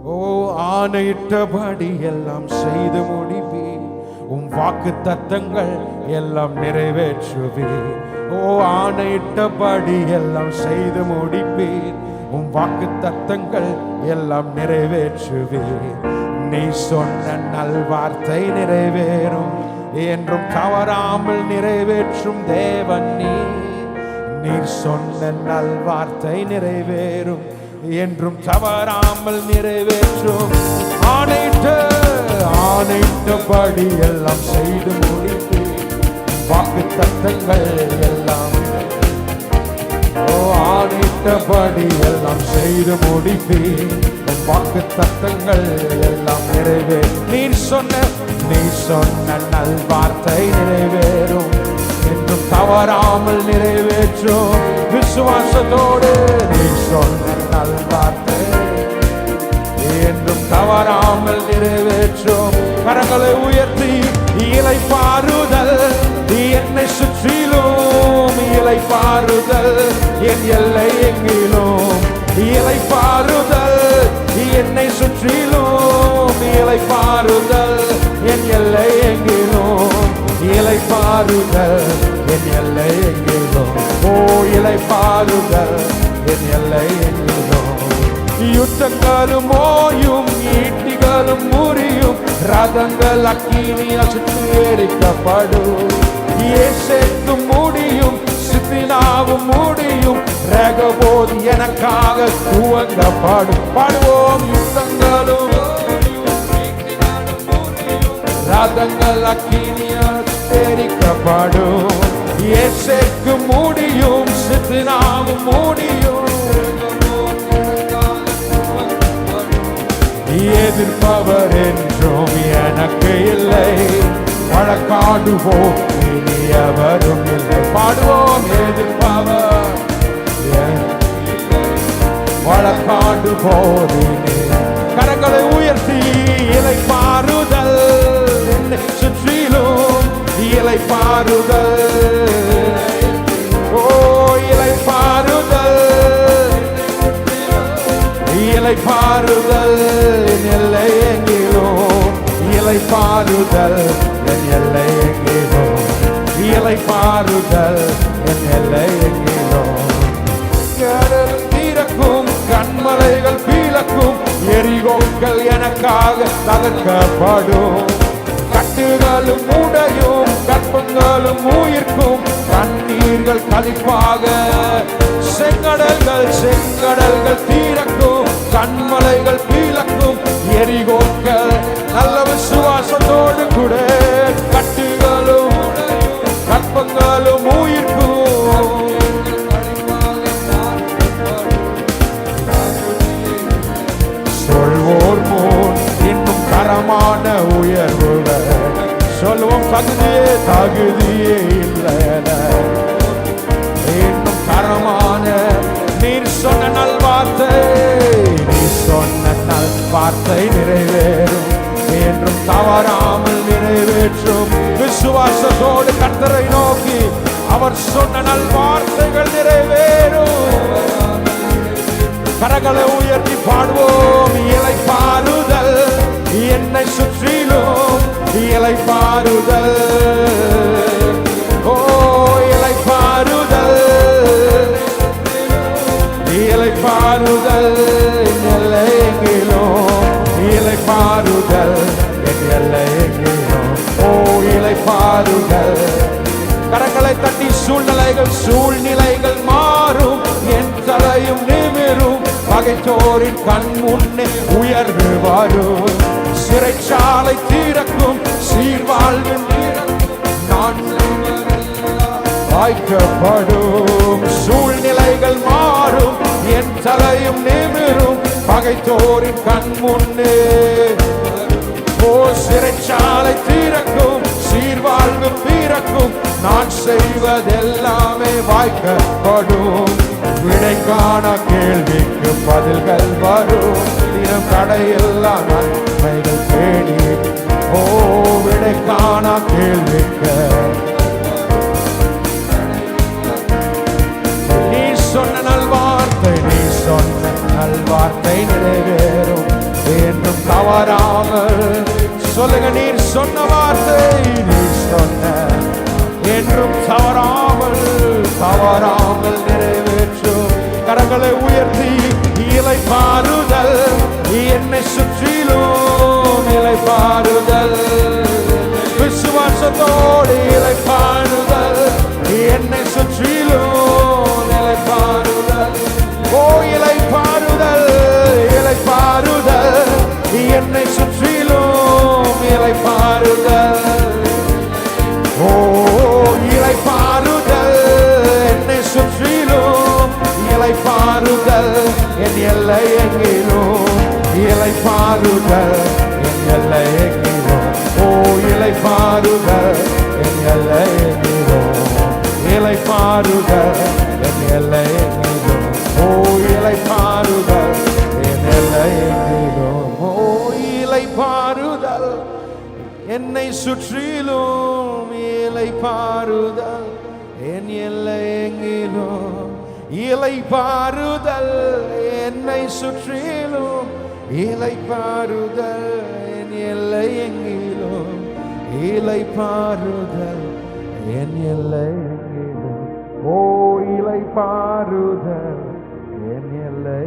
ஓ ஆணையிட்டபடி எல்லாம் செய்து முடிப்பீர். உம் வாக்கு தத்தங்கள் எல்லாம் நிறைவேற்றுவீர். ஓ ஆணையிட்டபடி எல்லாம் செய்து முடிப்பீர். உம் வாக்கு தத்தங்கள் எல்லாம் நிறைவேற்றுவீர். நீ சொன்ன நல்வார்த்தை நிறைவேறும், என்றும் தவறாமல் நிறைவேற்றும் தேவன் நீர் சொன்ன நல்வார்த்தை நிறைவேறும், என்றும் தவறாமல் நிறைவேற்றும். ஆணையிட்டபடி எல்லாம் செய்து முடிப்பீர். வாக்கு தத்தங்கள் எல்லாம் ஆணையிட்டபடி எல்லாம் செய்து முடிப்பீர். வாக்கு தத்தங்கள் எல்லாம் நிறைவேறும். நீ சொன்ன நல்வார்த்தை நிறைவேறும், என்றும் தவறாமல் நிறைவேற்றும். விசுவாசத்தோடு நீ சொன்ன நல்வார்த்தை என்றும் தவறாமல் நிறைவேற்றும். கரங்களை உயர்த்தி இளைப்பாறுதல் என்னை சுற்றிலும், இளைப்பாறுதல் என் எல்லை எங்கிலும், இளைப்பாறுதல் என்னை சுற்றிலும், இளைப்பாறுதல் என் எல்லை எங்கிலும், இளைப்பாறுதல் என் எல்லை எங்கிலும். ஓ இளைப்பாறுதல் என் எல்லை எங்கிலும். யுத்தங்களும் ஓயும், ஈட்டிகளும் முறியும், ரதங்கள் அக்கினியால் சுற்றி எரிக்கப்படும். ஏசேக்கும் முடியும், சித்தினாவும் முடியும், ரகபோத் எனக்காக துவங்கப்படும். பாடுவோம். யுத்தங்களும் ரதங்கள் அக்கினியால் எரிக்கப்படும். ஏசேக்கும் முடியும், சித்தினாவும் முடியும், எதிர்ப்பவர் என்றும் எனக்கு இல்லை, வழக்காடுவோம் இனி எவரும் இல்லை. பாடுவோம். எதிர்ப்பவர் வழக்காடுவோம் இனி. கரங்களை உயர்த்தி இளைப்பாறுதல் என்னை சுற்றிலும், இளைப்பாறுதல். ஓ இளைப்பாறுதல், இளைப்பாறுதல் என் எல்லை எங்கிலும், இளைப்பாறுதல் என் எல்லை எங்கிலும், இளைப்பாறுதல் என் எல்லை எங்கிலும். கடல் தீரக்கும், கண்மலைகள் பீழக்கும், எரிகோக்கள் எனக்காக தகர்க்கப்படும். கட்டுகளும் உடையும், கற்பங்களும் உயிர்க்கும், கண்ணீர்கள் களிப்பாக. செங்கடல்கள் தீரக்கும், கண்மலைகள் பீழக்கும், எரிகோக்கள். நல்ல விசுவாசத்தோடு கூட கட்டுகளும் கற்பங்களும் உயிர்க்கும். சொல்வோர் முன் இன்னும் தரமான உயர்வுகள் சொல்வோம். தகுதியே இல்லை, இன்னும் தரமான. நீர் சொன்ன நல்வார்த்தை, நீ சொன்ன நல்வார்த்தை நிறைவேறும், என்றும் தவறாமல் நிறைவேற்றும். விசுவாசத்தோடு கர்த்தரை நோக்கி அவர் சொன்ன நல்வார்த்தைகள் நிறைவேறும். கரங்களை உயர்த்தி பாடுவோம். இளைப்பாறுதல் என்னை சுற்றிலும், இளைப்பாறுதல். ஓ இளைப்பாறுதல், இளைப்பாறுதல் என் எல்லை எங்கிலும், இளைப்பாறுதல் என் எல்லை எங்கிலும். ஓ இளைப்பாறுதல். கரங்களை தட்டி சூழ்நிலைகள் மாறும், என் தலையும் நிமிரும், பகைத்தோரின் கண் முன்னே உயர்வு வரும். சிறைச்சாலை தீரக்கும், சீர்வாழ்வின் நான் வாய்க்கப்படும். சூழ்நிலைகள் மாறும், என் தலையும் நிமிரும், பகைத்தோரின் கண் முன்னே. ஓ சிறைச்சாலை தீரக்கும், சீர்வாழ்வு பிறக்கும், நான் செய்வதெல்லாமே வாய்க்கப்படும். விடை காண கேள்விக்கு பதில்கள் வரும், தினம் தடையெல்லாம் நன்மைகள் தேடி. ஓ விடை காண கேள்விக்கு நீ சொன்ன நல்வார்த்தை, நீ சொன்ன நல்வார்த்தை நிறைவேறும், தவறாமல் சொல்லுங்க. நீர் சொன்ன வார்த்தை நீர் சொன்ன என்றும் தவறாமல் தவறாமல் நிறைவேற்றும். கரங்களை உயர்த்தி இலை பாருதல் என்னை சுற்றிலும் இலை பாருதல். விசுவாசத்தோடு இலை பாருதல் என்னை சுற்றிலும் இலை பாருதல். ஓ இலை பாருதல் இலை பாருதல் என்னை சுற்றிலும் இலை பாருதல். ஓ இலை பாருதல் என்னை சுற்றிலும் இலை பாருதல் என் எல்லை எங்கிலும் இலை பாருதல் என் எல்லை எங்கிலும். ஓ இலை பாருதல் என் எல்லை எங்கிலும் இலை பாருதல் என் எல்லை எங்கிலும். ஓ இலை பாருதல் என் எல்லை எங்கிலும். ஓ இலை பாருதல் என்னை சுற்றிலும் இலை பாருதல் என் எல்லை எங்கிலும். இலை பாருதல் என்னை சுற்றிலும் இலை பாருதல் என் எல்லை எங்கிலும். இலை பாருதல் என் எல்லை எங்கிலும். ஓ இலை பாருதல் என் எல்லை